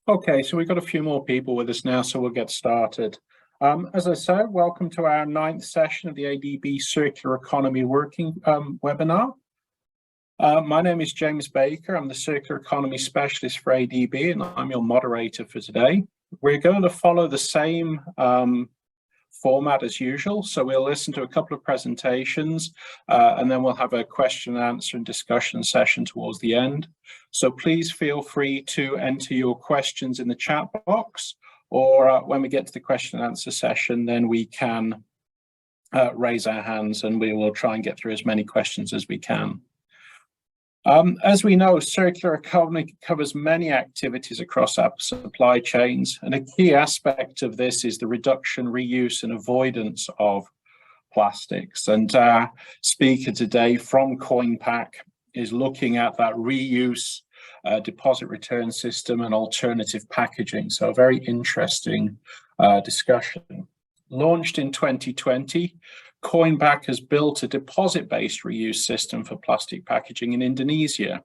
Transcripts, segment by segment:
Okay, so we've got a few more people with us now, so we'll get started. As I said, welcome to our 9th session of the ADB Circular Economy Working webinar. My name is James Baker. I'm the Circular Economy Specialist for ADB, and I'm your moderator for today. We're going to follow the same format as usual. So we'll listen to a couple of presentations and then we'll have a question and answer and discussion session towards the end. So please feel free to enter your questions in the chat box, or when we get to the question and answer session, then we can raise our hands and we will try and get through as many questions as we can. As we know, circular economy covers many activities across our supply chains, and a key aspect of this is the reduction, reuse, and avoidance of plastics. And our speaker today from Koinpack is looking at that reuse, deposit return system, and alternative packaging. So a very interesting discussion. Launched in 2020, Koinpack has built a deposit-based reuse system for plastic packaging in Indonesia,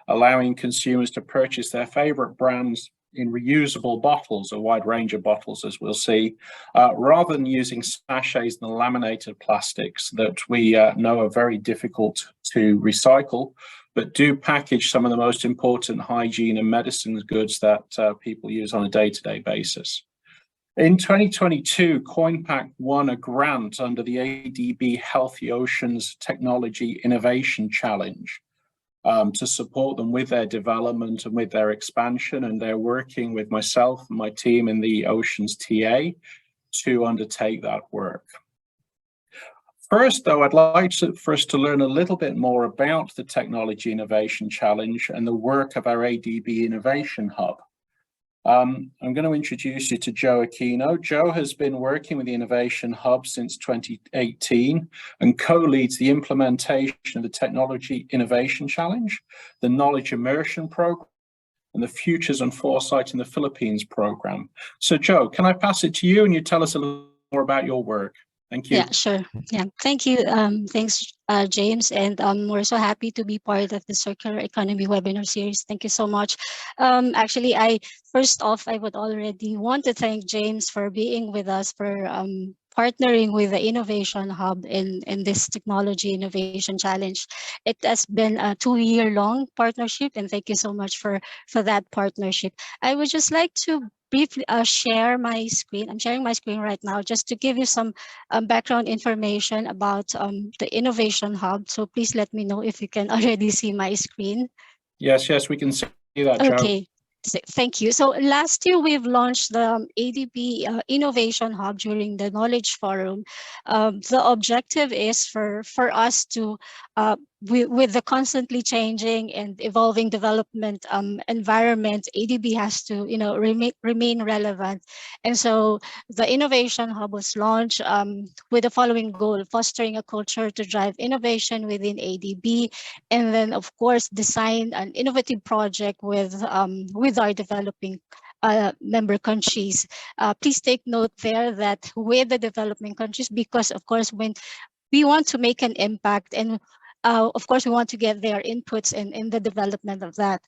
allowing consumers to purchase their favorite brands in reusable bottles, a wide range of bottles, as we'll see, rather than using sachets and laminated plastics that we know are very difficult to recycle, but do package some of the most important hygiene and medicine goods that people use on a day-to-day basis. In 2022, Koinpack won a grant under the ADB Healthy Oceans Technology Innovation Challenge to support them with their development and with their expansion, and they're working with myself and my team in the Oceans TA to undertake that work. First, though, I'd like for us to learn a little bit more about the Technology Innovation Challenge and the work of our ADB Innovation Hub. I'm going to introduce you to Joe Aquino. Joe has been working with the Innovation Hub since 2018 and co-leads the implementation of the Technology Innovation Challenge, the Knowledge Immersion Program, and the Futures and Foresight in the Philippines program. So Joe, can I pass it to you and you tell us a little more about your work? Thank you. Yeah, sure. Yeah, thank you. Thanks, James. And we're so happy to be part of the Circular Economy webinar series. Thank you so much. Actually, first off, I would already want to thank James for being with us, for partnering with the Innovation Hub in this Technology Innovation Challenge. It has been a 2-year-long partnership, and thank you so much for that partnership. I would just like to briefly share my screen. I'm sharing my screen right now just to give you some background information about the Innovation Hub. So please let me know if you can already see my screen. Yes, we can see that, Joe. Okay. Thank you. So last year, we've launched the ADB Innovation Hub during the Knowledge Forum. The objective is for us to, with the constantly changing and evolving development environment, ADB has to, remain relevant. And so the Innovation Hub was launched with the following goal: fostering a culture to drive innovation within ADB, and then, of course, design an innovative project with our developing member countries. Please take note there that with the developing countries, because of course, when we want to make an impact, and of course, we want to get their inputs in the development of that.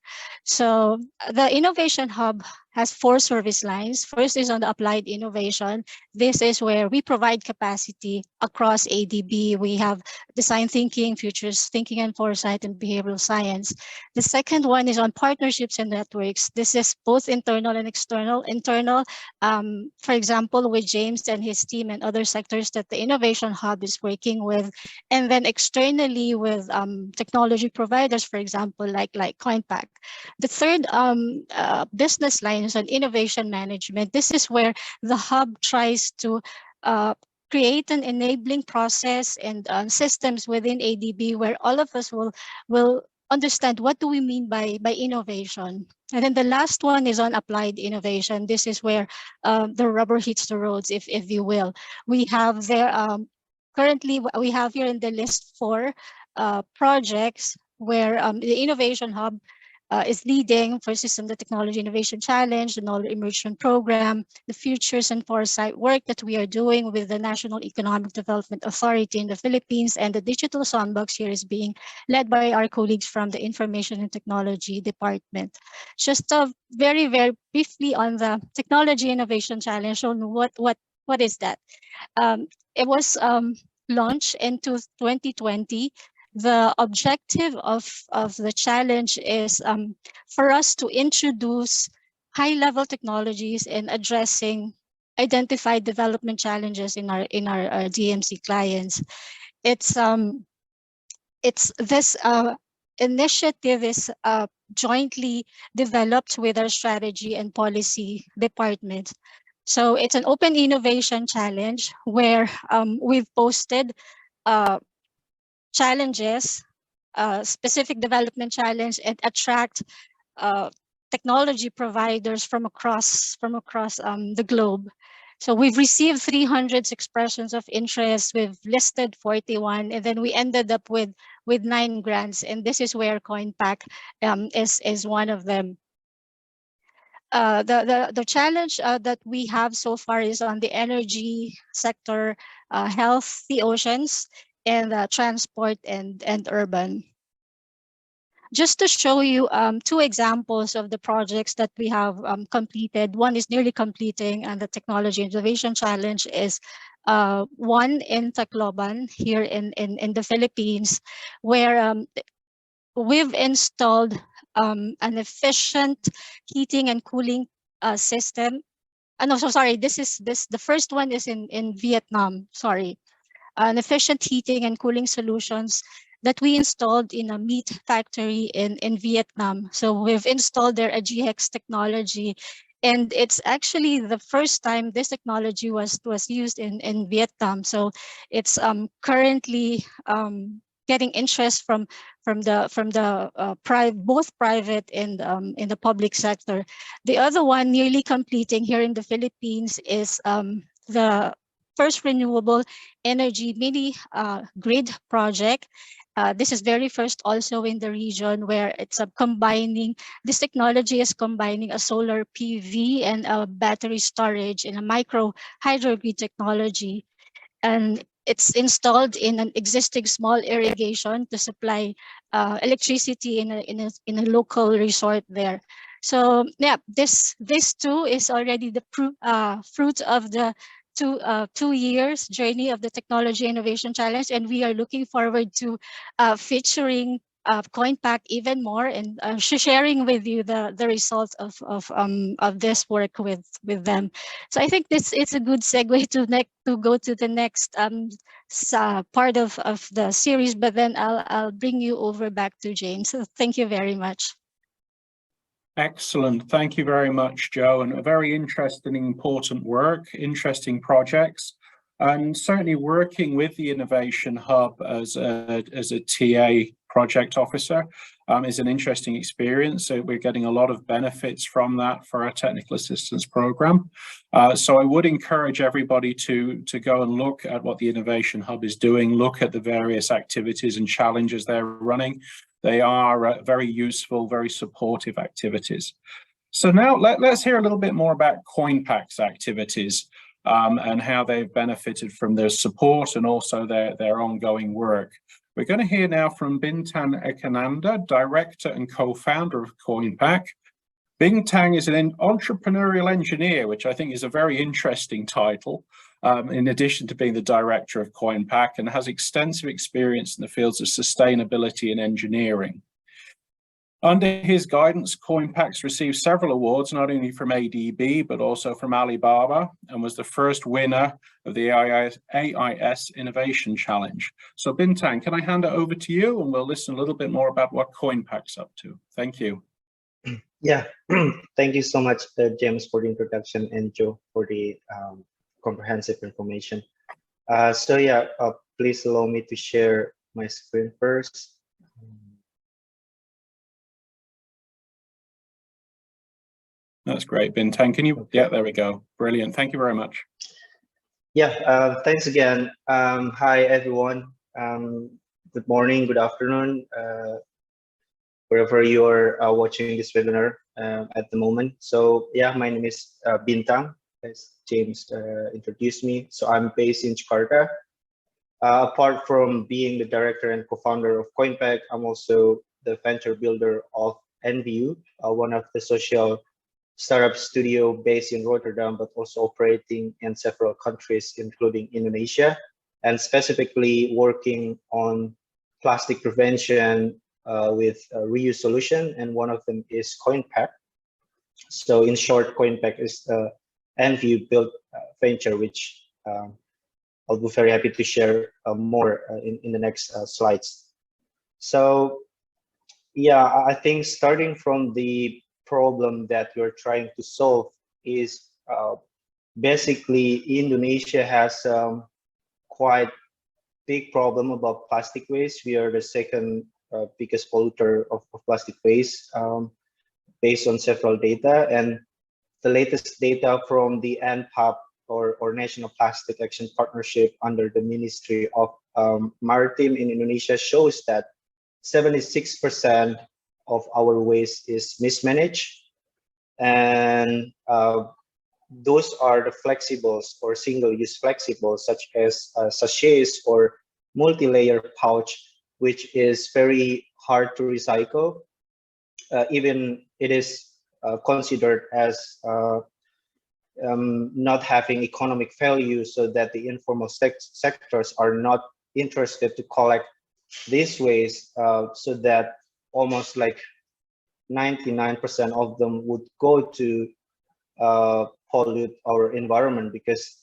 So the Innovation Hub has 4 service lines. First is on the applied innovation. This is where we provide capacity across ADB. We have design thinking, futures thinking and foresight, and behavioral science. The second one is on partnerships and networks. This is both internal and external. Internal, for example, with James and his team and other sectors that the Innovation Hub is working with. And then externally with technology providers, for example, like Koinpack. The third business line is on innovation management. This is where the hub tries to create an enabling process and systems within ADB where all of us will understand what do we mean by innovation. And then the last one is on applied innovation. This is where the rubber hits the roads, if you will. We have there currently we have here in the list 4 projects where the Innovation Hub is leading for System the Technology Innovation Challenge, the Knowledge Immersion Program, the Futures and Foresight work that we are doing with the National Economic Development Authority in the Philippines, and the Digital Sandbox here is being led by our colleagues from the Information and Technology Department. Just very, very briefly on the Technology Innovation Challenge, on what is that? It was launched into 2020. The objective of the challenge is for us to introduce high-level technologies in addressing identified development challenges in our DMC clients. It's this initiative is jointly developed with our strategy and policy department. So it's an open innovation challenge where we've posted challenges, specific development challenge, and attract technology providers from across the globe. So we've received 300 expressions of interest. We've listed 41, and then we ended up with 9 grants, and this is where Koinpack is one of them. The challenge that we have so far is on the energy sector, health, the oceans, and transport and urban. Just to show you 2 examples of the projects that we have completed. One is nearly completing, and the Technology Innovation Challenge is one in Tacloban here in the Philippines, where we've installed an efficient heating and cooling system. No, so sorry, the first one is in Vietnam, sorry. An efficient heating and cooling solutions that we installed in a meat factory in Vietnam. So we've installed their AGX technology, and it's actually the first time this technology was used in Vietnam. So it's currently getting interest from both private and in the public sector. The other one nearly completing here in the Philippines is the first renewable energy mini grid project. This is very first also in the region, where it's combining, this technology is combining a solar PV and a battery storage in a micro hydrogrid technology. And it's installed in an existing small irrigation to supply electricity in a local resort there. So yeah, this too is already the fruit of the 2 years journey of the Technology Innovation Challenge, and we are looking forward to featuring Koinpack even more, and sharing with you the results of this work with them. So I think it's a good segue to go to the next part of the series, but then I'll bring you over back to James. So thank you very much. Excellent. Thank you very much, Joe, and a very interesting, important work, interesting projects, and certainly working with the Innovation Hub as a TA project officer is an interesting experience. So we're getting a lot of benefits from that for our technical assistance program. So I would encourage everybody to go and look at what the Innovation Hub is doing, look at the various activities and challenges they're running. They are very useful, very supportive activities. So now let's hear a little bit more about Koinpack's activities and how they've benefited from their support and also their ongoing work. We're going to hear now from Bintang Ekananda, director and co-founder of Koinpack. Bintang is an entrepreneurial engineer, which I think is a very interesting title, in addition to being the director of Koinpack, and has extensive experience in the fields of sustainability and engineering. Under his guidance, Koinpack's received several awards, not only from ADB, but also from Alibaba, and was the first winner of the AIS Innovation Challenge. So Bintang, can I hand it over to you, and we'll listen a little bit more about what Koinpack's up to. Thank you. Yeah, thank you so much, James, for the introduction, and Joe for the comprehensive information. So yeah, please allow me to share my screen first. That's great, Bintang. Can you? Yeah, there we go. Brilliant. Thank you very much. Yeah, thanks again. Hi, everyone. Good morning, good afternoon. wherever you're watching this webinar at the moment. So yeah, my name is Bintang, as James introduced me. So I'm based in Jakarta. Apart from being the director and co-founder of Koinpack, I'm also the venture builder of NVU, one of the social startup studio based in Rotterdam, but also operating in several countries, including Indonesia, and specifically working on plastic prevention with reuse solution. And one of them is Koinpack. So in short, Koinpack is the NVU built venture, which I'll be very happy to share more in the next slides. So yeah, I think starting from the problem that we're trying to solve is basically Indonesia has quite big problem about plastic waste. We are the second biggest polluter of plastic waste based on several data, and the latest data from the NPAP or National Plastic Action Partnership under the Ministry of Maritime in Indonesia shows that 76% of our waste is mismanaged, and those are the flexibles or single-use flexibles such as sachets or multi-layer pouch, which is very hard to recycle. Even it is considered as not having economic value, so that the informal sectors are not interested to collect this waste, so that almost like 99% of them would go to pollute our environment, because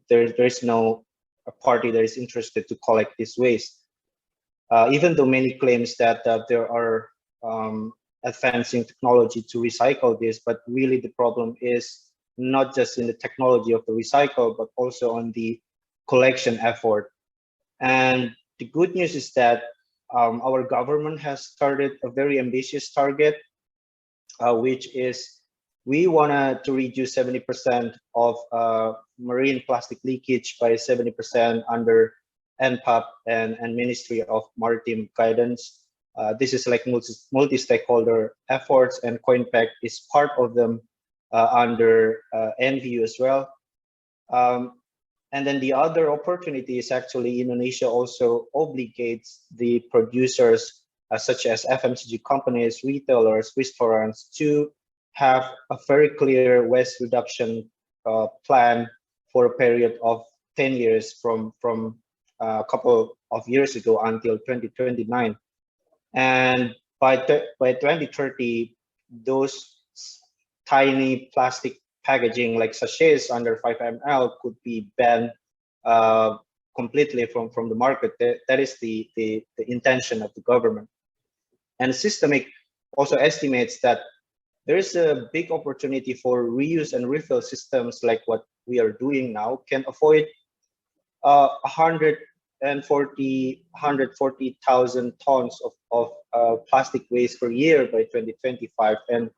there is no party that is interested to collect this waste. Even though many claims that there are advancing technology to recycle this, but really the problem is not just in the technology of the recycle, but also on the collection effort. And the good news is that our government has started a very ambitious target, which is we want to reduce 70% of marine plastic leakage by 70% under NPAP and Ministry of Maritime guidance. This is like multi-stakeholder efforts, and Koinpack is part of them under NVU as well. And then the other opportunity is actually Indonesia also obligates the producers such as FMCG companies, retailers, restaurants to have a very clear waste reduction plan for a period of 10 years from a couple of years ago until 2029. And by 2030, those tiny plastic packaging like sachets under 5 ml could be banned completely from the market. That is the intention of the government. And Systemic also estimates that there is a big opportunity for reuse and refill systems like what we are doing now can avoid 140,000 tons of plastic waste per year by 2025. And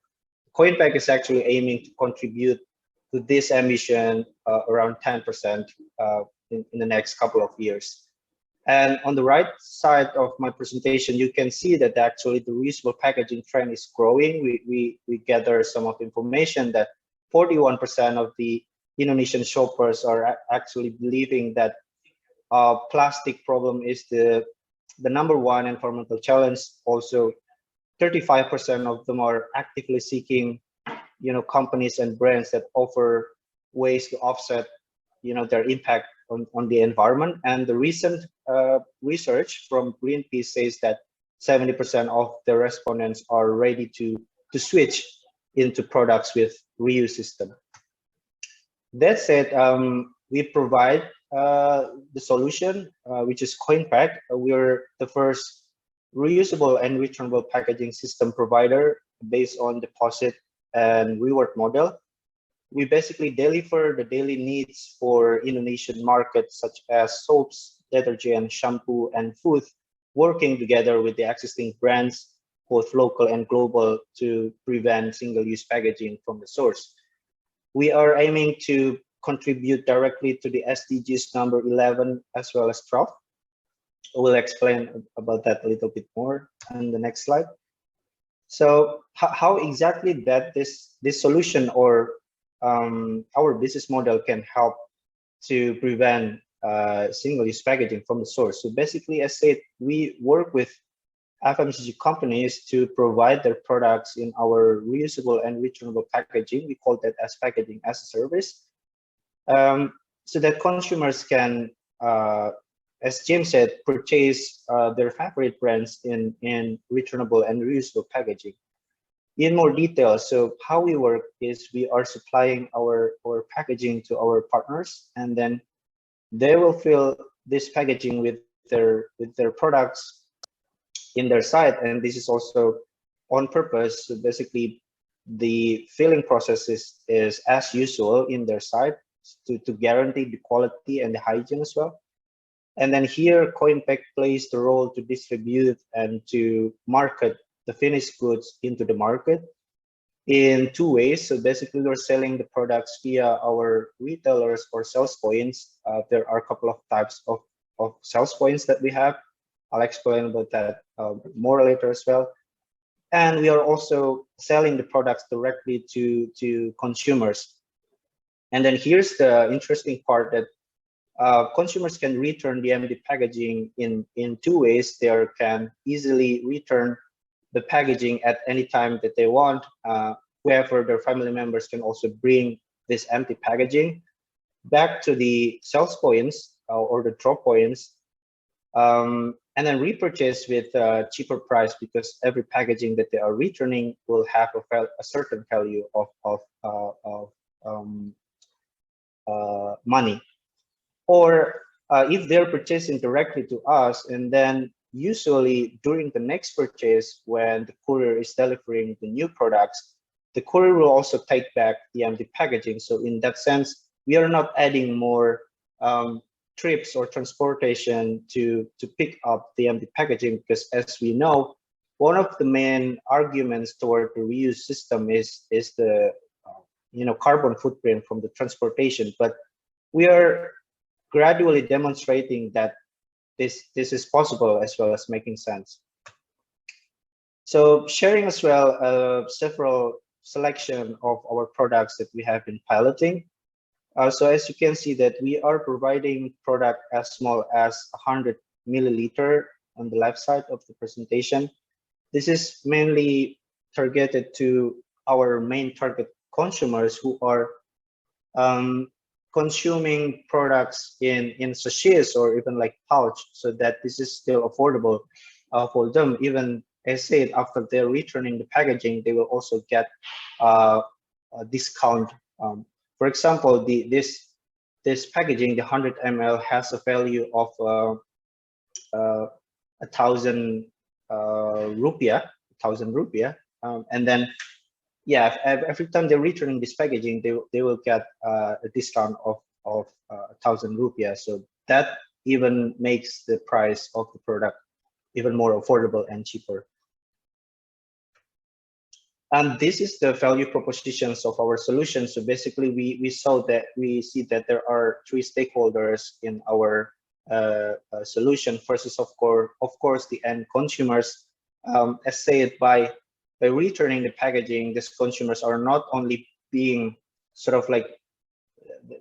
Koinpack is actually aiming to contribute to this ambition around 10% in the next couple of years. And on the right side of my presentation, you can see that actually the reusable packaging trend is growing. We gather some of the information that 41% of the Indonesian shoppers are actually believing that plastic problem is the #1 environmental challenge. Also, 35% of them are actively seeking, companies and brands that offer ways to offset, their impact on the environment. And the recent research from Greenpeace says that 70% of the respondents are ready to switch into products with reuse system. That said, we provide the solution, which is Koinpack. We're the first reusable and returnable packaging system provider based on deposit and reward model. We basically deliver the daily needs for Indonesian markets such as soaps, detergent, shampoo, and food, working together with the existing brands, both local and global, to prevent single-use packaging from the source. We are aiming to contribute directly to the SDGs number 11 as well as 12. We'll explain about that a little bit more on the next slide. So how exactly that this solution or our business model can help to prevent single-use packaging from the source. So basically, as said, we work with FMCG companies to provide their products in our reusable and returnable packaging. We call that as packaging as a service, so that consumers can, as James said, purchase their favorite brands in returnable and reusable packaging. In more detail, so how we work is we are supplying our packaging to our partners, and then they will fill this packaging with their products in their site, and this is also on purpose. So basically, the filling process is as usual in their site to guarantee the quality and the hygiene as well. And then here, Koinpack plays the role to distribute and to market the finished goods into the market in two ways. So basically, we're selling the products via our retailers or sales points. There are a couple of types of sales points that we have. I'll explain about that more later as well. And we are also selling the products directly to consumers. And then here's the interesting part, that consumers can return the empty packaging in two ways. They can easily return the packaging at any time that they want. Whoever their family members can also bring this empty packaging back to the sales points or the drop points, and then repurchase with a cheaper price, because every packaging that they are returning will have a certain value of money. Or if they're purchasing directly to us, and then usually during the next purchase, when the courier is delivering the new products, the courier will also take back the empty packaging. So in that sense, we are not adding more trips or transportation to pick up the empty packaging, because as we know, one of the main arguments toward the reuse system is the carbon footprint from the transportation. But we are gradually demonstrating that this is possible, as well as making sense. So sharing as well several selection of our products that we have been piloting. So as you can see that we are providing product as small as 100 milliliter on the left side of the presentation. This is mainly targeted to our main target consumers who are consuming products in sachets or even like pouch, so that this is still affordable for them. Even as said, after they're returning the packaging, they will also get a discount. For example, this packaging, the 100 ml, has a value of 1,000 rupiah, and then yeah, every time they're returning this packaging, they will get a discount of 1,000 rupiah. So that even makes the price of the product even more affordable and cheaper. And this is the value propositions of our solution. So basically, we see that there are three stakeholders in our solution. First is of course the end consumers. As said, by returning the packaging, these consumers are not only being sort of like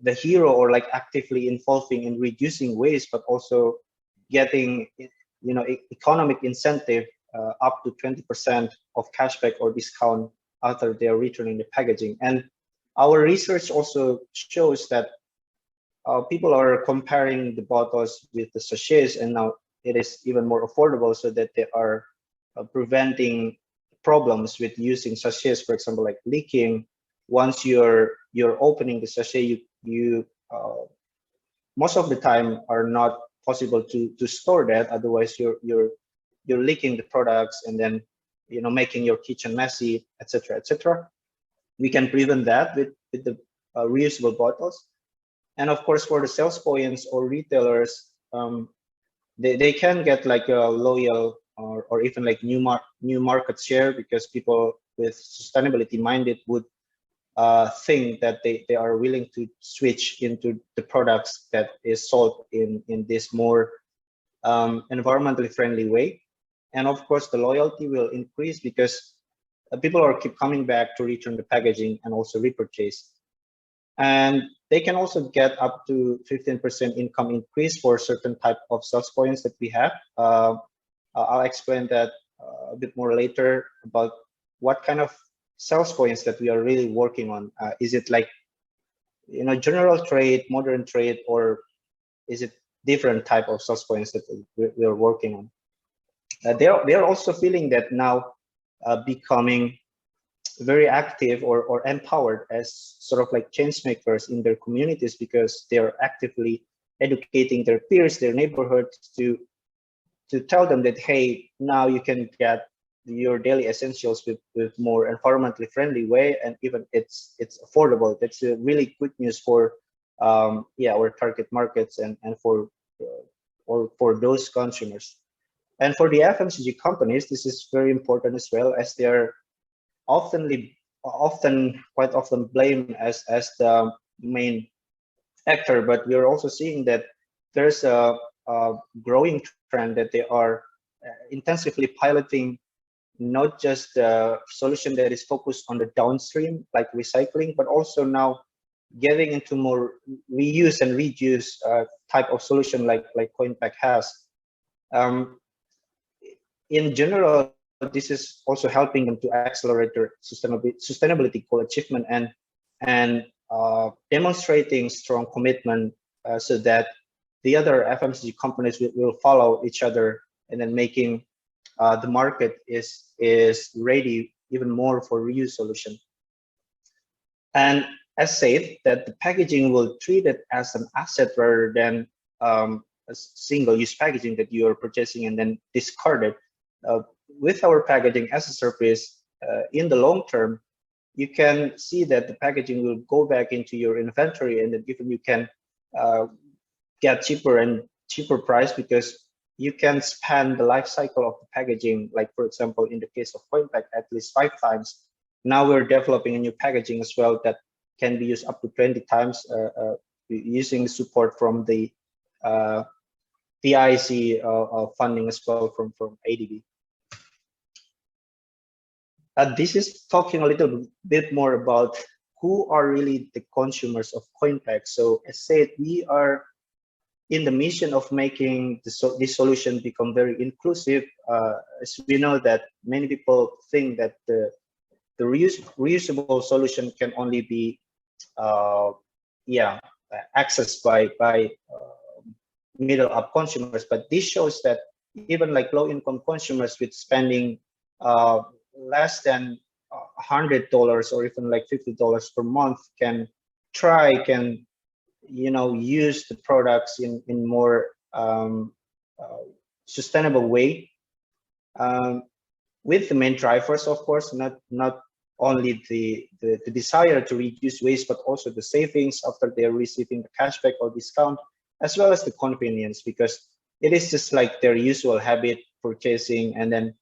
the hero or like actively involving in reducing waste, but also getting economic incentive up to 20% of cashback or discount after they are returning the packaging. And our research also shows that people are comparing the bottles with the sachets, and now it is even more affordable, so that they are preventing problems with using sachets, for example, like leaking. Once you're opening the sachet, you most of the time are not possible to store that. Otherwise, you're leaking the products and then making your kitchen messy, etc., etc. We can prevent that with the reusable bottles. And of course, for the sales points or retailers, they can get like a loyal or even like new market share, because people with sustainability minded would think that they are willing to switch into the products that is sold in this more environmentally friendly way. And of course, the loyalty will increase, because people are keep coming back to return the packaging and also repurchase. And they can also get up to 15% income increase for certain type of sales points that we have. I'll explain that a bit more later about what kind of sales points that we are really working on. Is it like, general trade, modern trade, or is it different type of sales points that we are working on? They are also feeling that now becoming very active or empowered as sort of like change makers in their communities, because they are actively educating their peers, their neighborhoods, to tell them that, hey, now you can get your daily essentials with more environmentally friendly way, and even it's affordable. That's a really good news for our target markets and for those consumers. And for the FMCG companies, this is very important as well, as they are quite often blamed as the main actor. But we are also seeing that there's a growing trend that they are intensively piloting not just a solution that is focused on the downstream, like recycling, but also now getting into more reuse and reduce type of solution like Koinpack has. In general, this is also helping them to accelerate their sustainability goal achievement and demonstrating strong commitment so that the other FMCG companies will follow each other, and then making the market is ready even more for reuse solution. And as said, that the packaging will treat it as an asset rather than a single-use packaging that you are purchasing and then discard it. With our packaging as a service, in the long term, you can see that the packaging will go back into your inventory, and then even you can get cheaper and cheaper price, because you can span the life cycle of the packaging. Like, for example, in the case of Koinpack, at least 5 times. Now we're developing a new packaging as well that can be used up to 20 times using the support from the TIC funding as well from ADB. This is talking a little bit more about who are really the consumers of Koinpack. So as said, we are in the mission of making this solution become very inclusive. As we know that many people think that the reusable solution can only be accessed by middle-up consumers, but this shows that even like low-income consumers with spending less than $100 or even like $50 per month can use the products in more sustainable way, with the main drivers, of course, not only the desire to reduce waste, but also the savings after they're receiving the cashback or discount, as well as the convenience, because it is just like their usual habit purchasing and then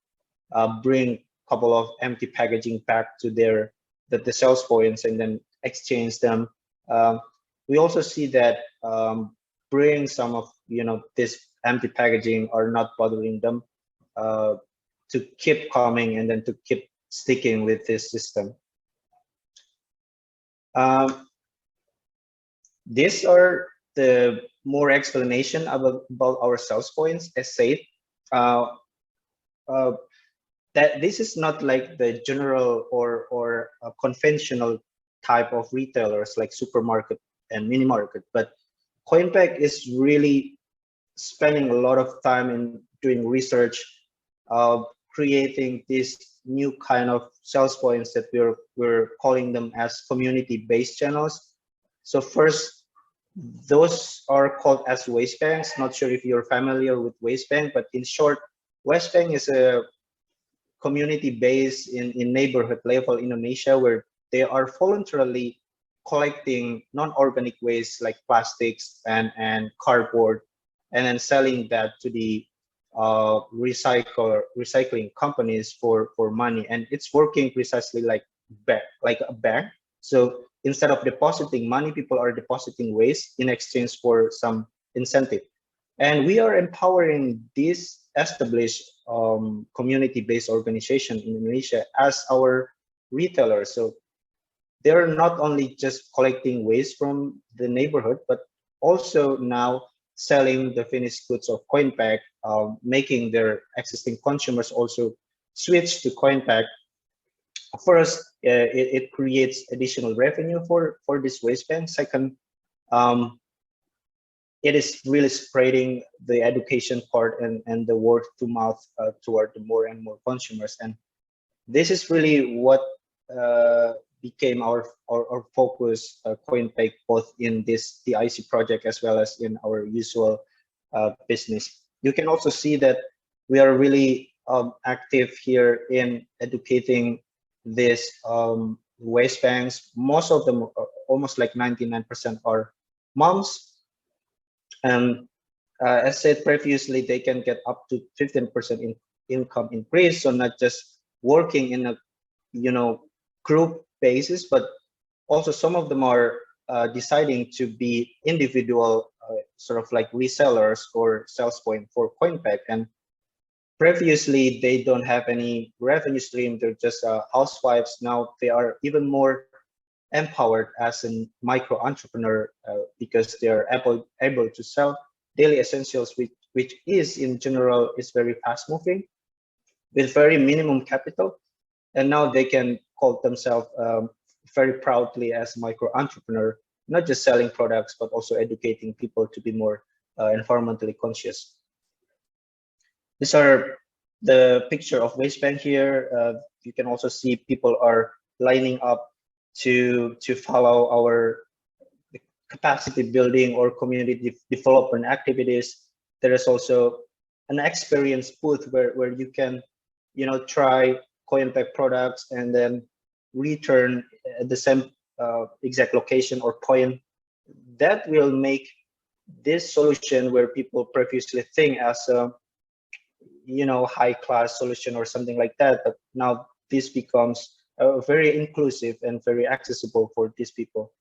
bring a couple of empty packaging back to the sales points and then exchange them. We also see that bring some of this empty packaging are not bothering them to keep coming and then to keep sticking with this system. These are the more explanation about our sales points. As said, that this is not like the general or conventional type of retailers like supermarket and mini market, but Koinpack is really spending a lot of time in doing research, creating this new kind of sales points that we're calling them as community-based channels. So first, those are called as waste banks. Not sure if you're familiar with waste bank, but in short, waste bank is a community based in neighborhood level in Indonesia, where they are voluntarily collecting non-organic waste like plastics and cardboard, and then selling that to the recycling companies for money. And it's working precisely like a bank. So instead of depositing money, people are depositing waste in exchange for some incentive. And we are empowering these established community-based organization in Indonesia as our retailers. So they're not only just collecting waste from the neighborhood, but also now selling the finished goods of Koinpack, making their existing consumers also switch to Koinpack. First, it creates additional revenue for this waste bank. Second, it is really spreading the education part and the word to mouth toward the more and more consumers. And this is really what became our focus, Koinpack, both in this TIC project as well as in our usual business. You can also see that we are really active here in educating these waste banks. Most of them, almost like 99%, are moms. And as said previously, they can get up to 15% income increase. So not just working in a group basis, but also some of them are deciding to be individual sort of like resellers or sales point for Koinpack. And previously they don't have any revenue stream, they're just housewives. Now they are even more empowered as a micro entrepreneur because they are able to sell daily essentials, which is in general is very fast moving with very minimum capital. And now they can call themselves very proudly as micro entrepreneur, not just selling products, but also educating people to be more environmentally conscious. These are the picture of waste bank here. You can also see people are lining up to follow our capacity building or community development activities. There is also an experience booth where you can try Koinpack products and then return at the same exact location or point. That will make this solution, where people previously think as a high class solution or something like that, but now this becomes very inclusive and very accessible for these people.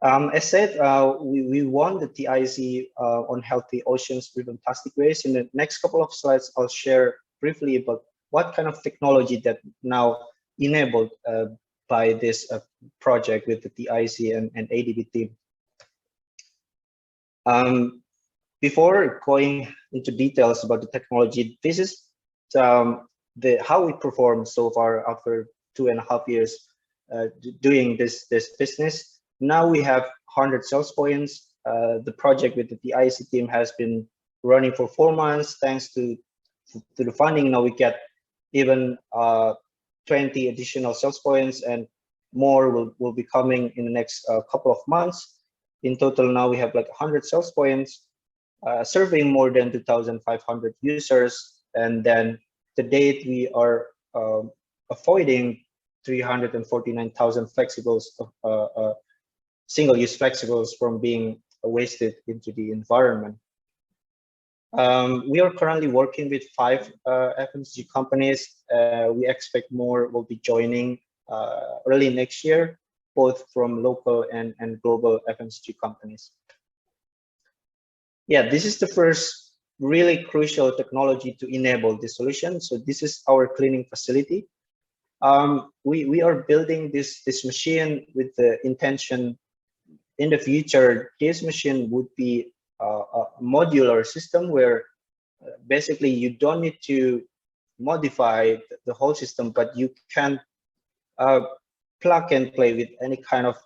As said, we won the TIC on healthy oceans driven plastic waste. In the next couple of slides, I'll share briefly about what kind of technology that now enabled by this project with the TIC and ADB team. Before going into details about the technology, this is how we performed so far after 2.5 years doing this business. Now we have 100 sales points. The project with the TIC team has been running for 4 months. Thanks to the funding, now we get even 20 additional sales points, and more will be coming in the next couple of months. In total, now we have like 100 sales points, serving more than 2,500 users. And then to date, we are avoiding 349,000 flexibles, single-use flexibles, from being wasted into the environment. We are currently working with 5 FMCG companies. We expect more will be joining early next year, both from local and global FMCG companies. Yeah, this is the first really crucial technology to enable this solution. So this is our cleaning facility. We are building this machine with the intention in the future this machine would be a modular system where basically you don't need to modify the whole system, but you can plug and play with any kind of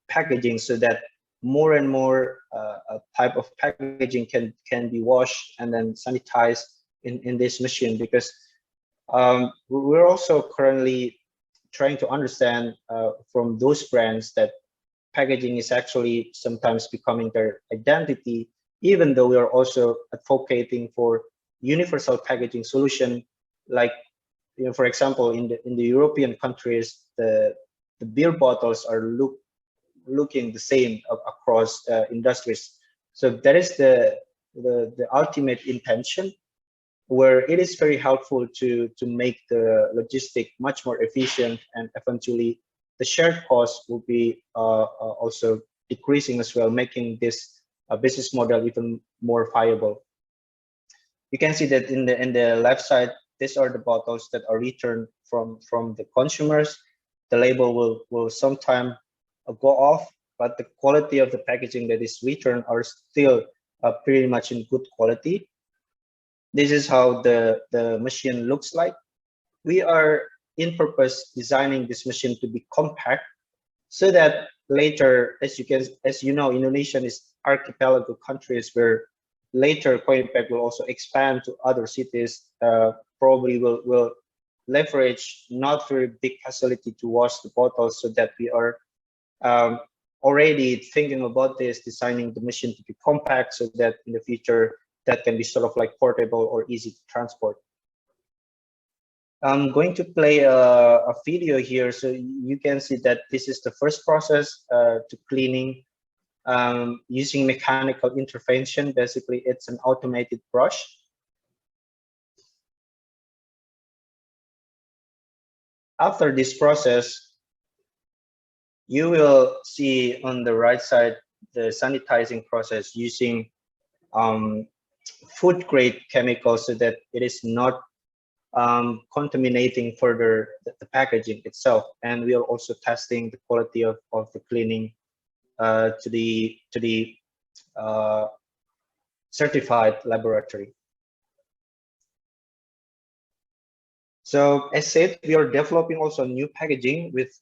packaging, so that more and more type of packaging can be washed and then sanitized in this machine. Because we're also currently trying to understand from those brands that packaging is actually sometimes becoming their identity, even though we are also advocating for universal packaging solution. Like, for example, in the European countries, the beer bottles are looking the same across industries. So that is the ultimate intention, where it is very helpful to make the logistic much more efficient, and eventually the shared cost will be also decreasing as well, making this business model even more viable. you can see that in the left side, these are the bottles that are returned from the consumers. The label will sometime go off, but the quality of the packaging that is returned are still pretty much in good quality. This is how the machine looks like. We are in purpose designing this machine to be compact, so that later, as you know, Indonesia is archipelago countries, where later Koinpack will also expand to other cities. Probably will leverage not very big facility to wash the bottles, so that we are already thinking about this, designing the machine to be compact, so that in the future that can be sort of like portable or easy to transport. I'm going to play a video here, so you can see that this is the first process to cleaning using mechanical intervention. Basically, it's an automated brush. After this process, you will see on the right side the sanitizing process using food grade chemicals, so that it is not contaminating further the packaging itself. And we are also testing the quality of the cleaning to the certified laboratory. So as said, we are developing also new packaging with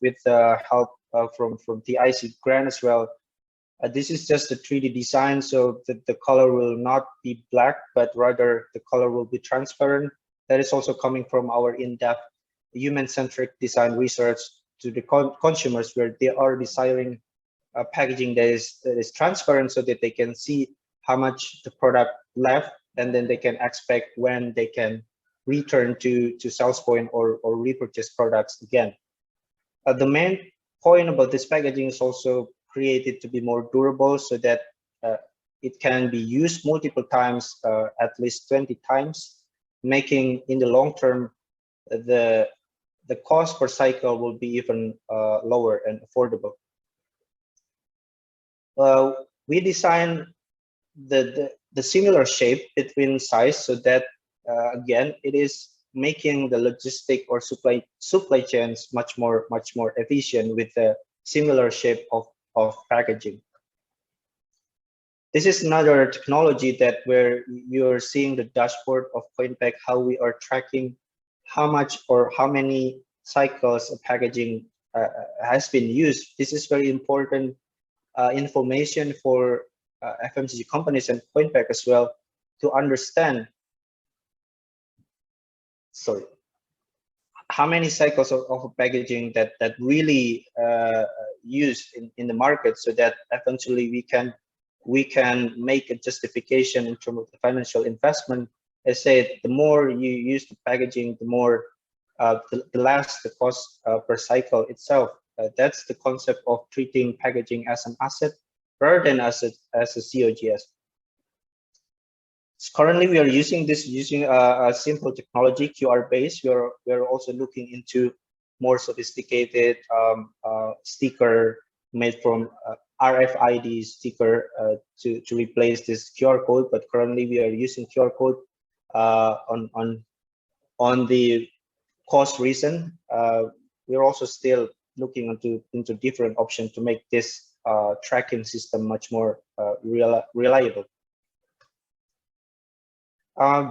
help from TIC grant as well. This is just a 3D design, so that the color will not be black, but rather the color will be transparent. That is also coming from our in-depth human-centric design research to the consumers, where they are desiring packaging that is transparent, so that they can see how much the product left, and then they can expect when they can return to sales point or repurchase products again. The main point about this packaging is also created to be more durable, so that it can be used multiple times, at least 20 times, making in the long term the cost per cycle will be even lower and affordable. We design the similar shape between size, so that again, it is making the logistic or supply chains much more efficient with the similar shape of packaging. This is another technology that where you're seeing the dashboard of Koinpack, how we are tracking how much or how many cycles of packaging has been used. This is very important information for FMCG companies and Koinpack as well, to understand how many cycles of packaging that really used in the market, so that eventually we can make a justification in terms of the financial investment. As said, the more you use the packaging, the more the less the cost per cycle itself. That's the concept of treating packaging as an asset rather than as a COGS. Currently, we are using a simple technology, QR based. We are also looking into more sophisticated sticker made from RFID sticker to replace this QR code. But currently, we are using QR code on the cost reason. We are also still looking into different options to make this tracking system much more reliable.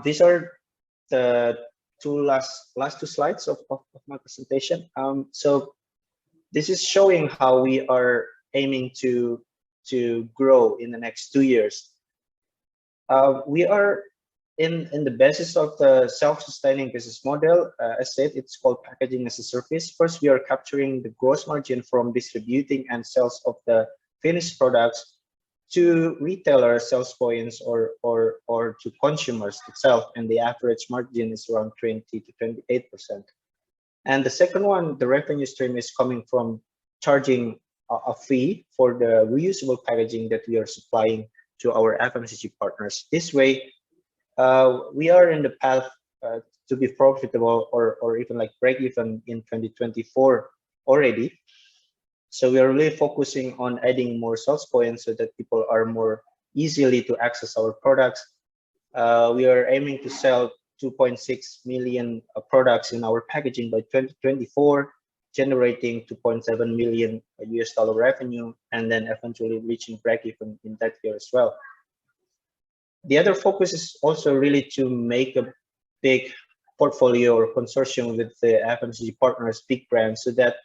These are the last two slides of my presentation. So this is showing how we are aiming to grow in the next 2 years. We are in the basis of the self-sustaining business model. As said, it's called packaging as a service. First, we are capturing the gross margin from distributing and sales of the finished products to retailer sales points or to consumers itself, and the average margin is around 20 to 28%. And the second one, the revenue stream, is coming from charging a fee for the reusable packaging that we are supplying to our FMCG partners. This way, we are in the path to be profitable or even like break even in 2024 already. So we are really focusing on adding more sales points so that people are more easily to access our products. We are aiming to sell 2.6 million products in our packaging by 2024, generating 2.7 million US dollar revenue, and then eventually reaching break-even in that year as well. The other focus is also really to make a big portfolio or consortium with the FMCG partners, big brands, so that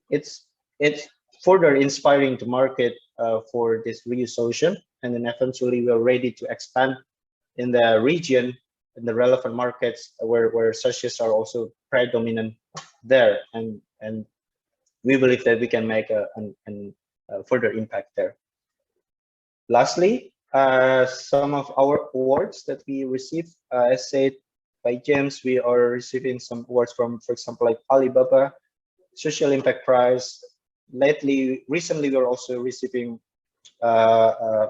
it's further inspiring to market for this reuse solution. And then eventually we are ready to expand in the region, in the relevant markets where sachets are also predominant there. And we believe that we can make a further impact there. Lastly, some of our awards that we received, as said by James, we are receiving some awards from, for example, like Alibaba, Social Impact Prize. Recently, we are also receiving a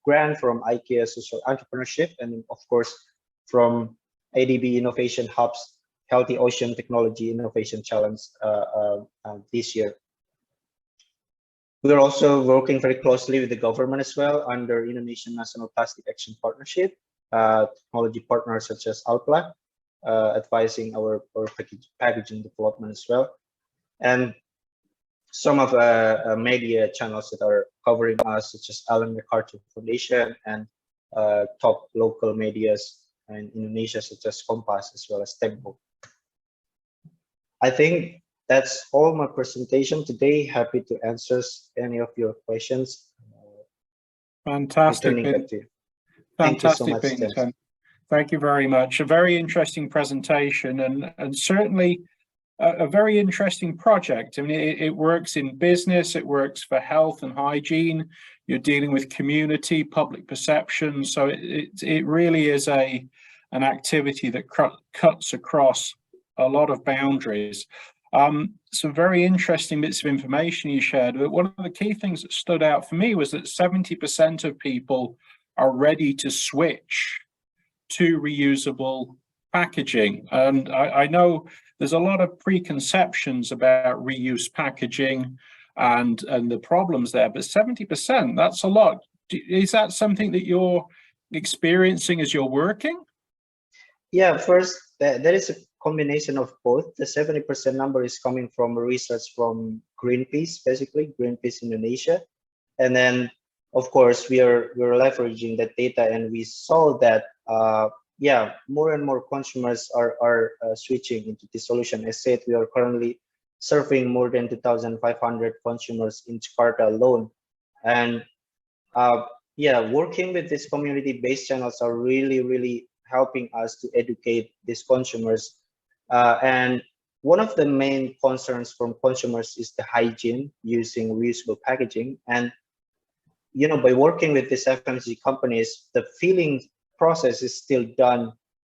grant from IKEA Social Entrepreneurship, and of course, from ADB Innovation Hub's Healthy Ocean Technology Innovation Challenge this year. We are also working very closely with the government as well under Indonesian National Plastic Action Partnership, technology partners such as Outla, advising our packaging development as well. And some of media channels that are covering us, such as Ellen MacArthur Foundation and top local medias in Indonesia, such as Kompas, as well as Tempo. I think that's all my presentation today. Happy to answer any of your questions. Fantastic. Thank you so much, Bington. Thank you very much. A very interesting presentation, and certainly a very interesting project. I mean, it works in business, it works for health and hygiene. You're dealing with community, public perception. So it really is an activity that cuts across a lot of boundaries. Some very interesting bits of information you shared. But one of the key things that stood out for me was that 70% of people are ready to switch to reusable packaging. And I know there's a lot of preconceptions about reuse packaging and the problems there, but 70%, that's a lot. Is that something that you're experiencing as you're working? Yeah, first, there is a combination of both. The 70% number is coming from research from Greenpeace, basically, Greenpeace Indonesia. And then, of course, we're leveraging that data, and we saw that yeah, more and more consumers are switching into this solution. As said, we are currently serving more than 2,500 consumers in Jakarta alone. And yeah, working with these community-based channels are really helping us to educate these consumers. And one of the main concerns from consumers is the hygiene using reusable packaging. And you know, by working with these FMCG companies, the filling process is still done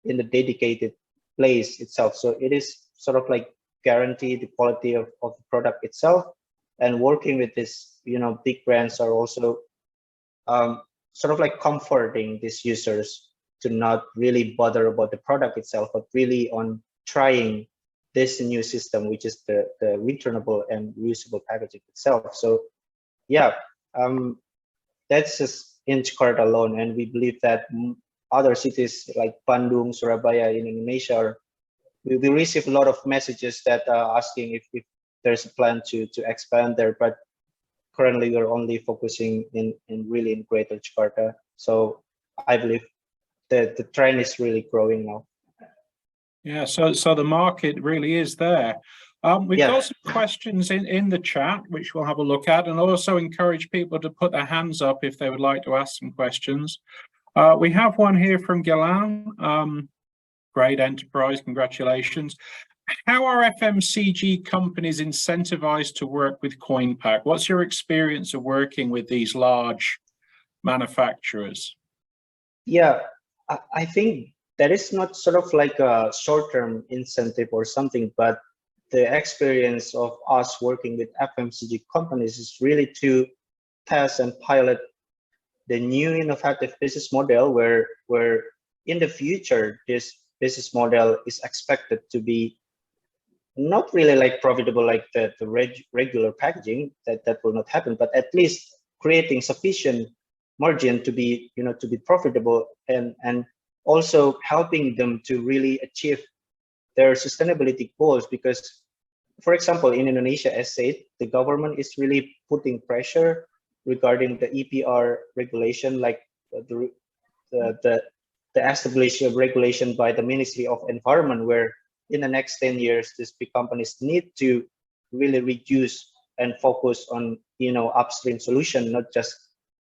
in the dedicated place itself. So it is sort of like guarantee the quality of the product itself. And working with this, you know, big brands are also sort of like comforting these users to not really bother about the product itself, but really on trying this new system, which is the returnable and reusable packaging itself. So yeah, that's just in Jakarta alone. And we believe that other cities like Bandung, Surabaya in Indonesia, we receive a lot of messages that are asking if there's a plan to expand there, but currently we're only focusing in Greater Jakarta. So I believe that the trend is really growing now. Yeah, so the market really is there. We've got some questions in the chat, which we'll have a look at, and also encourage people to put their hands up if they would like to ask some questions. We have one here from Gilan. Great enterprise, congratulations. How are FMCG companies incentivized to work with Koinpack? What's your experience of working with these large manufacturers? Yeah, I think that is not sort of like a short-term incentive or something, but the experience of us working with FMCG companies is really to test and pilot the new innovative business model where in the future, this business model is expected to be not really like profitable like the regular packaging, that will not happen, but at least creating sufficient margin to be, you know, to be profitable and also helping them to really achieve their sustainability goals. Because, for example, in Indonesia, as said, the government is really putting pressure regarding the EPR regulation, like the established regulation by the Ministry of Environment, where in the next 10 years, these big companies need to really reduce and focus on, upstream solution, not just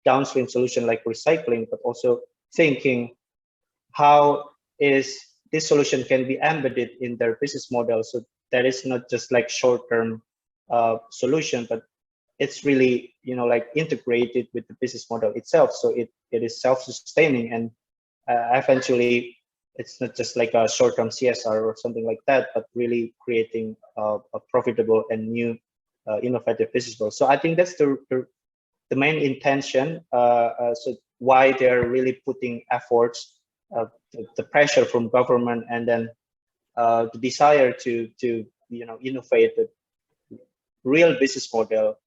downstream solution like recycling, but also thinking how is this solution can be embedded in their business model. So that is not just like short-term solution, but it's really, like integrated with the business model itself. So it is self-sustaining, and eventually it's not just like a short-term CSR or something like that, but really creating a profitable and new innovative business model. So I think that's the main intention. So why they're really putting efforts, the pressure from government, and then the desire to innovate the real business model,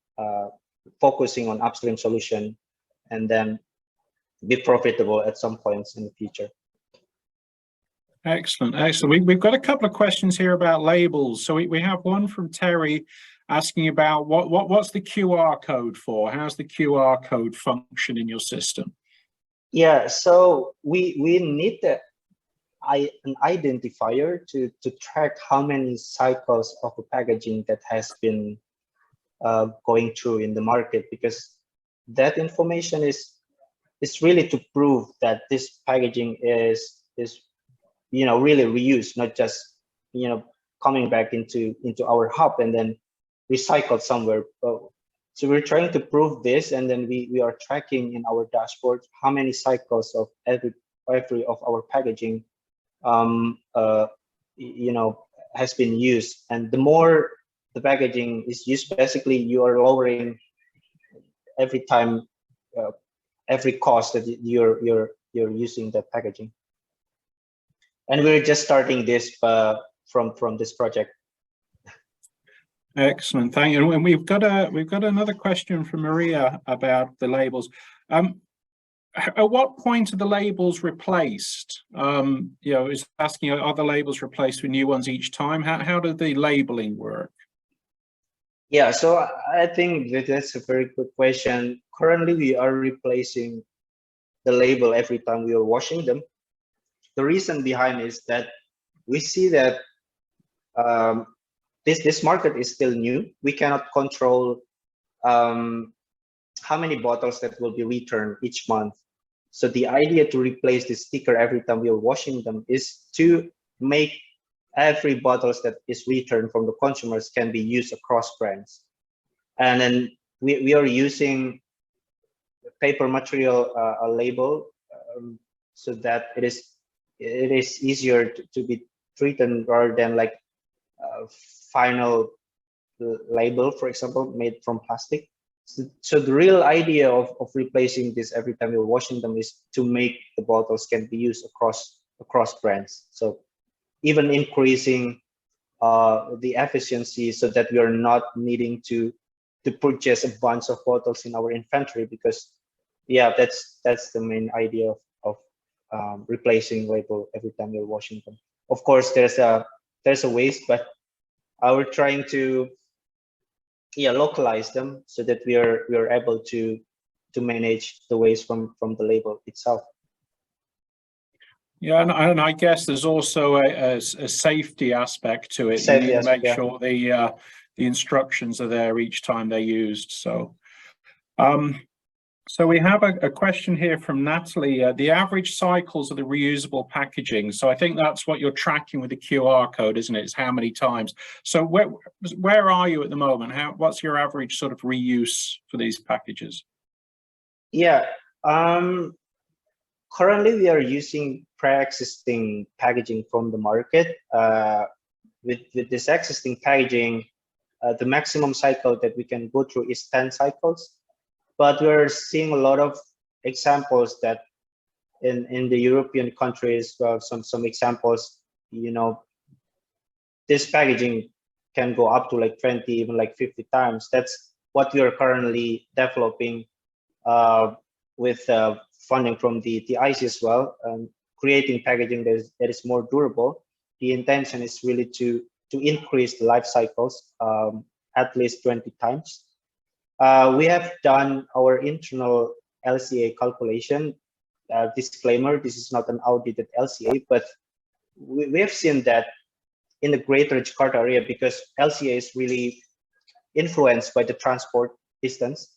focusing on upstream solution, and then be profitable at some points in the future. Excellent, excellent. We've got a couple of questions here about labels. So we have one from Terry asking about what's the QR code for? How's the QR code function in your system? Yeah, so we need an identifier to track how many cycles of the packaging that has been going through in the market, because that information is really to prove that this packaging is really reused, not just coming back into our hub and then recycled somewhere. So we're trying to prove this, and then we are tracking in our dashboard how many cycles of every of our packaging has been used. And the more the packaging is used, basically you are lowering every time every cost that you're using the packaging. And we're just starting this from this project. Excellent, thank you. And we've got another question from Maria about the labels. At what point are the labels replaced? Is asking, are the labels replaced with new ones each time? How does the labeling work? Yeah, so I think that's a very good question. Currently, we are replacing the label every time we are washing them. The reason behind is that we see that this market is still new. We cannot control how many bottles that will be returned each month. So the idea to replace the sticker every time we are washing them is to make every bottles that is returned from the consumers can be used across brands. And then we are using paper material label so that it is easier to be treated rather than like final label, for example, made from plastic. So the real idea of replacing this every time you're washing them is to make the bottles can be used across brands. So even increasing the efficiency so that we are not needing to purchase a bunch of bottles in our inventory, because yeah, that's the main idea of replacing label every time you're washing them. Of course, there's a waste, but we're trying to localize them so that we are able to manage the waste from the label itself. Yeah, and I guess there's also a safety aspect to it. Safety you need to make aspect, sure the instructions are there each time they're used. So, so we have a question here from Natalie. The average cycles of the reusable packaging. So I think that's what you're tracking with the QR code, isn't it? It's how many times. So where are you at the moment? What's your average sort of reuse for these packages? Yeah. Currently, we are using pre-existing packaging from the market. With this existing packaging, the maximum cycle that we can go through is 10 cycles. But we're seeing a lot of examples that in the European countries, well, some examples, this packaging can go up to like 20, even like 50 times. That's what we are currently developing with funding from the TIC as well. creating packaging that is more durable, the intention is really to increase the life cycles at least 20 times. We have done our internal LCA calculation. Disclaimer, this is not an audited LCA, but we have seen that in the greater Jakarta area, because LCA is really influenced by the transport distance.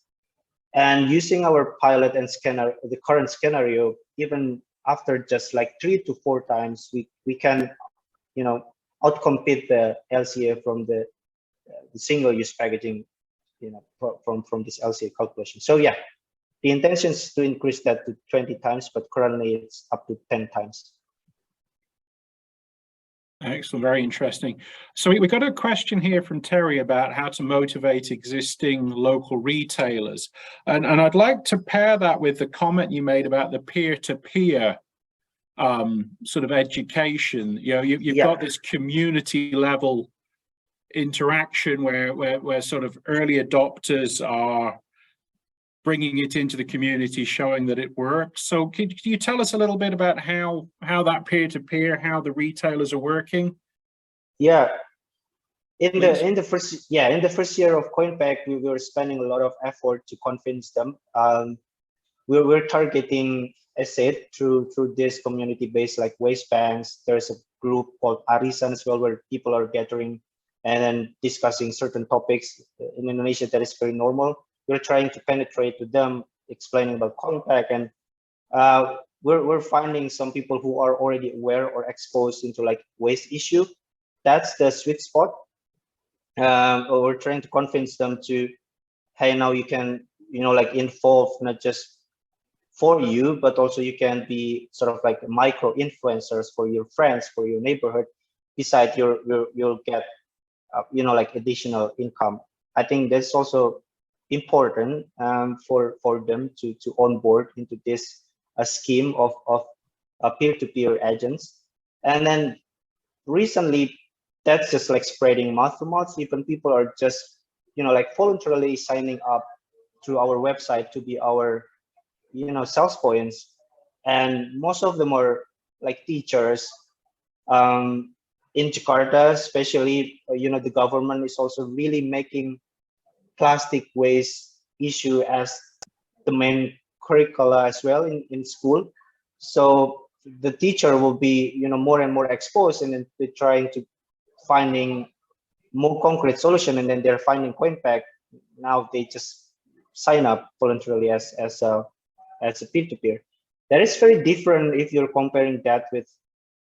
And using our pilot and scanner, the current scenario, even after just like 3 to 4 times, we can, you know, outcompete the LCA from the single-use packaging, you know, from this LCA calculation. So yeah, the intention is to increase that to 20 times, but currently it's up to 10 times. Excellent, very interesting. So we got a question here from Terry about how to motivate existing local retailers. And I'd like to pair that with the comment you made about the peer-to-peer sort of education. You know, you've got this community level interaction where sort of early adopters are bringing it into the community, showing that it works. So could you tell us a little bit about how that peer-to-peer, how the retailers are working? Yeah, in the first year of Koinpack, we were spending a lot of effort to convince them. We're targeting asset through this community-based like waste banks. There's a group called Arisan as well, where people are gathering and then discussing certain topics in Indonesia that is very normal. We're trying to penetrate to them, explaining about Koinpack, and we're finding some people who are already aware or exposed into like waste issue. That's the sweet spot. We're trying to convince them to, hey, now you can, you know, like involve not just for you, but also you can be sort of like micro influencers for your friends, for your neighborhood. Besides, you'll get, you know, like additional income. I think that's also important for them to onboard into this scheme of peer-to-peer agents. And then recently, that's just like spreading mouth to mouth. Even people are just, you know, like voluntarily signing up through our website to be our, you know, sales points. And most of them are like teachers. In Jakarta, especially, you know, the government is also really making plastic waste issue as the main curricula as well in school. So the teacher will be, you know, more and more exposed, and then they're trying to finding more concrete solution, and then they're finding Koinpack. Now they just sign up voluntarily as a peer-to-peer. That is very different if you're comparing that with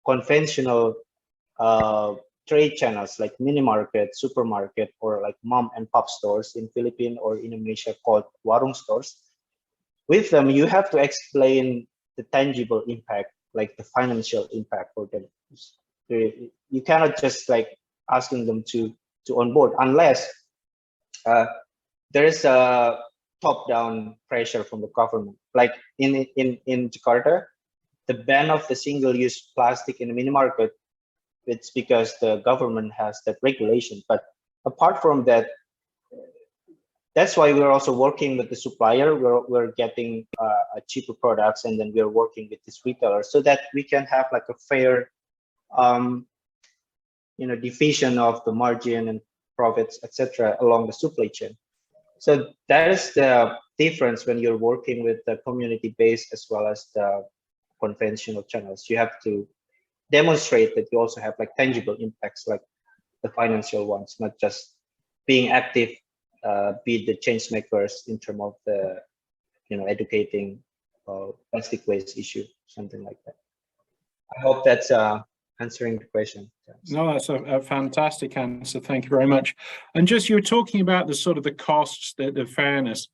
conventional trade channels like mini market, supermarket, or like mom and pop stores in Philippines or in Indonesia called warung stores. With them, you have to explain the tangible impact, like the financial impact for them. You cannot just like asking them to onboard unless there is a top-down pressure from the government. Like in Jakarta, the ban of the single-use plastic in the mini market, it's because the government has that regulation. But apart from that, that's why we're also working with the supplier. We're getting cheaper products, and then we're working with this retailer so that we can have like a fair, you know, division of the margin and profits, etc., along the supply chain. So that is the difference when you're working with the community-based as well as the conventional channels. You have to demonstrate that you also have like tangible impacts, like the financial ones, not just being active, be the change makers in terms of the, you know, educating plastic waste issue, something like that. I hope that's answering the question. No, that's a fantastic answer. Thank you very much. And just, you were talking about the sort of the costs, the fairness.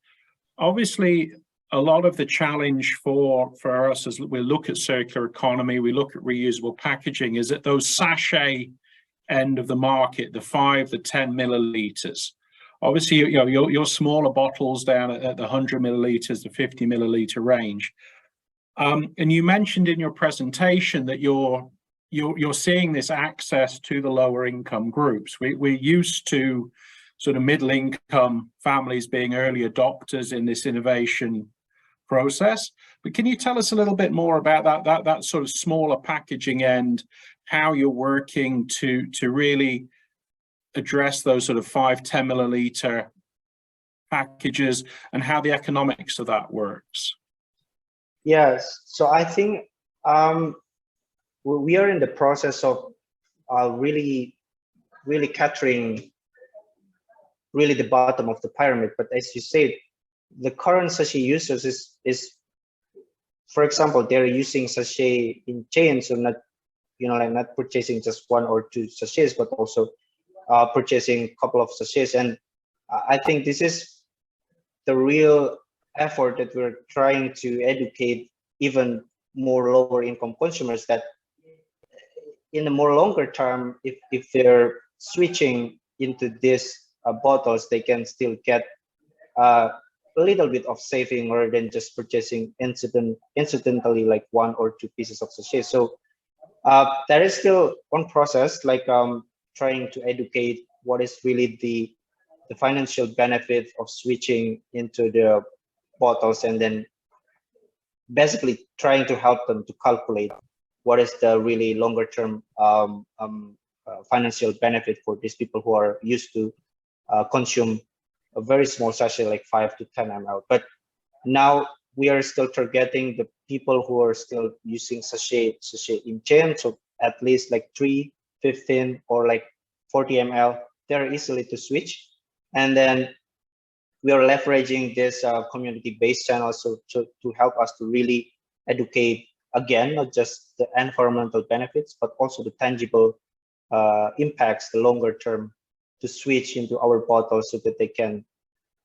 Obviously, a lot of the challenge for us as we look at circular economy, we look at reusable packaging, is at those sachet end of the market, the 5, the 10 milliliters. Obviously, you know, your smaller bottles down at the 100 milliliters, the 50 milliliter range. And you mentioned in your presentation that you're seeing this access to the lower income groups. We're used to sort of middle income families being early adopters in this innovation process. But can you tell us a little bit more about that sort of smaller packaging end, how you're working to really address those sort of 5-10 milliliter packages and how the economics of that works? Yes, so I think we are in the process of really capturing really the bottom of the pyramid. But as you said, the current sachet users is for example, they're using sachet in chains, so not, you know, like not purchasing just 1 or 2 sachets, but also purchasing a couple of sachets. And I think this is the real effort that we're trying to educate even more lower income consumers, that in the more longer term, if they're switching into these bottles, they can still get a little bit of saving rather than just purchasing incidentally like 1 or 2 pieces of sachet. So that is still one process, like trying to educate what is really the financial benefit of switching into the bottles, and then basically trying to help them to calculate what is the really longer term financial benefit for these people who are used to consume a very small sachet like 5 to 10 ml. But now we are still targeting the people who are still using sachet in chain, so at least like 3, 15 or like 40 ml. They're easily to switch. And then we are leveraging this community-based channels to help us to really educate, again, not just the environmental benefits, but also the tangible impacts, the longer term, to switch into our bottles so that they can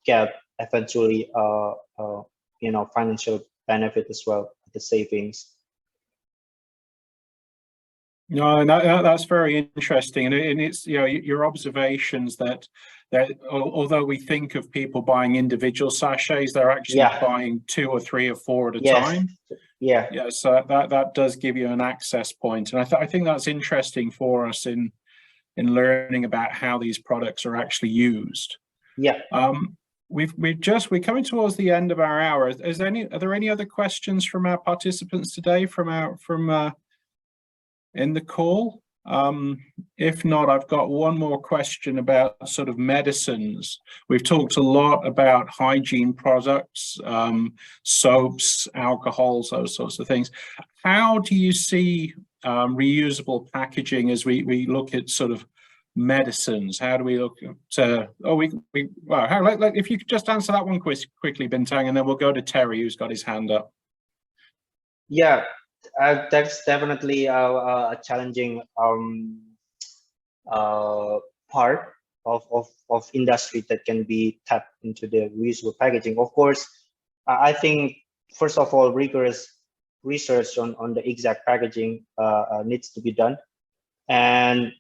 get eventually, you know, financial benefit as well, the savings. No, and that's very interesting, and it's, you know, your observations that although we think of people buying individual sachets, they're actually buying 2 or 3 or 4 at a time. Yeah. So that does give you an access point, and I think that's interesting for us in learning about how these products are actually used. Yeah. We're coming towards the end of our hour. Are there any other questions from our participants today from in the call? If not, I've got one more question about sort of medicines. We've talked a lot about hygiene products, soaps, alcohols, those sorts of things. How do you see reusable packaging as we look at sort of medicines? How do we look at if you could just answer that one quickly, Bintang, and then we'll go to Terry, who's got his hand up. Yeah. That's definitely a challenging part of industry that can be tapped into the reusable packaging. Of course, I think first of all, rigorous research on the exact packaging needs to be done. And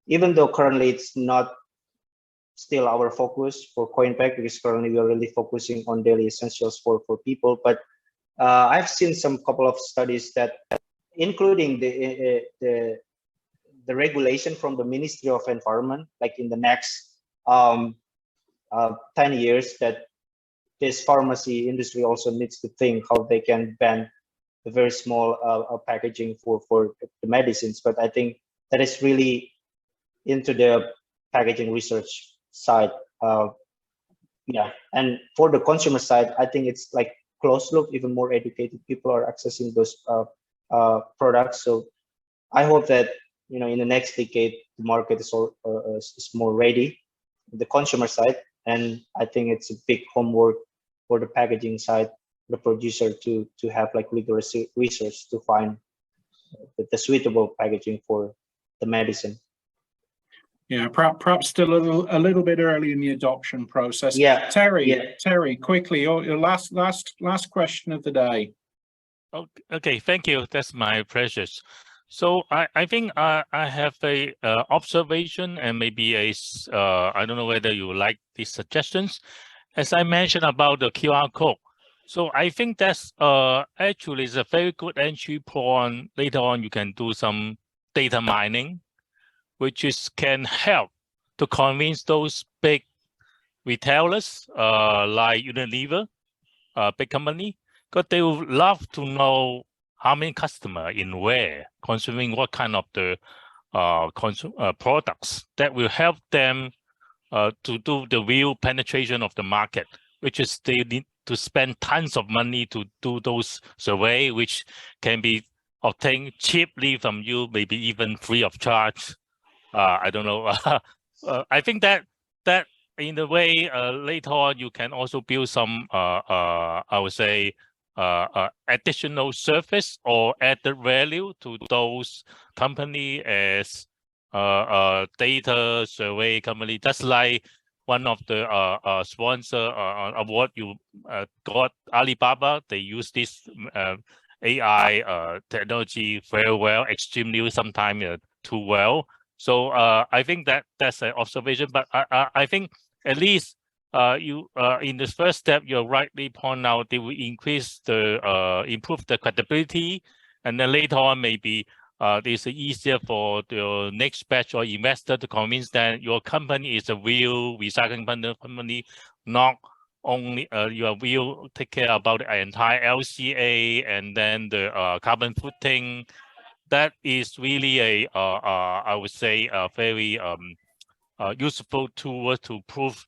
even though currently it's not still our focus for Koinpack, because currently we are really focusing on daily essentials for people, but I've seen some couple of studies that, including the regulation from the Ministry of Environment, like in the next 10 years, that this pharmacy industry also needs to think how they can ban the very small packaging for the medicines. But I think that is really into the packaging research side. Yeah, and for the consumer side, I think it's like closed loop, even more educated people are accessing those products. So I hope that, you know, in the next decade, the market is more ready, the consumer side, and I think it's a big homework for the packaging side, the producer to have like rigorous research to find the suitable packaging for the medicine. Yeah, perhaps still a little bit early in the adoption process. Yeah, Terry, quickly, your last question of the day. Okay, thank you. That's my pleasure. So I think I have a observation and maybe I don't know whether you like these suggestions. As I mentioned about the QR code, so I think that's actually is a very good entry point. Later on, you can do some data mining, which can help to convince those big retailers like Unilever, big company, because they would love to know how many customers in where, consuming what kind of the products that will help them to do the real penetration of the market, which is they need to spend tons of money to do those survey, which can be obtained cheaply from you, maybe even free of charge. I don't know. I think that in a way later on you can also build some I would say additional service or added value to those company as data survey company. Just like one of the sponsor award you got, Alibaba. They use this AI technology very well, extremely sometimes too well. So I think that's an observation, but I think at least you in the first step, you rightly point out they will increase the improve the credibility, and then later on maybe it's easier for the next batch or investor to convince that your company is a real recycling company, not only you will take care about the entire LCA and then the carbon footprint. That is really a I would say a very useful tool to prove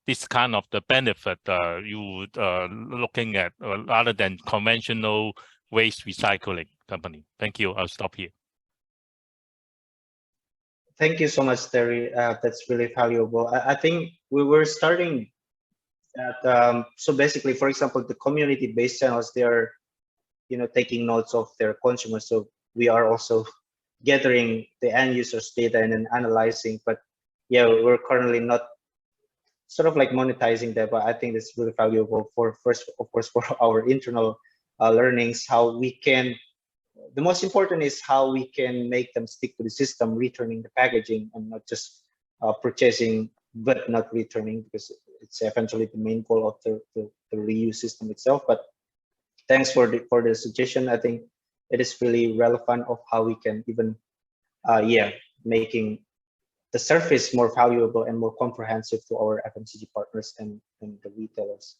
this kind of the benefit you would looking at rather than conventional waste recycling company. Thank you. I'll stop here. Thank you so much, Terry. That's really valuable. I think we were starting at so basically, for example, the community-based channels, they're taking notes of their consumers. So we are also gathering the end users data and then analyzing. But yeah, we're currently not sort of like monetizing that, but I think it's really valuable for first, of course, for our internal learnings, how we can, the most important is how we can make them stick to the system, returning the packaging and not just purchasing but not returning, because it's eventually the main goal of the reuse system itself. But thanks for the suggestion. I think it is really relevant of how we can even making the service more valuable and more comprehensive to our FMCG partners and the retailers.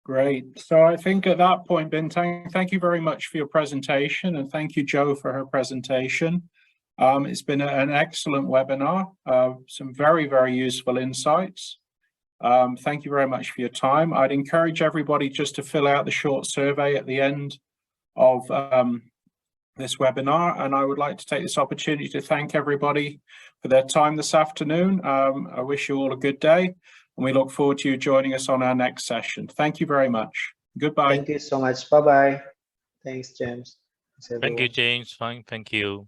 Great. So I think at that point, Bintang, thank you very much for your presentation, and thank you, Jo, for her presentation. It's been an excellent webinar, some very, very useful insights. Thank you very much for your time. I'd encourage everybody just to fill out the short survey at the end of this webinar, and I would like to take this opportunity to thank everybody for their time this afternoon. I wish you all a good day, and we look forward to you joining us on our next session. Thank you very much. Goodbye. Thank you so much. Bye-bye. Thanks, James. Thank you, James. Fine. Thank you.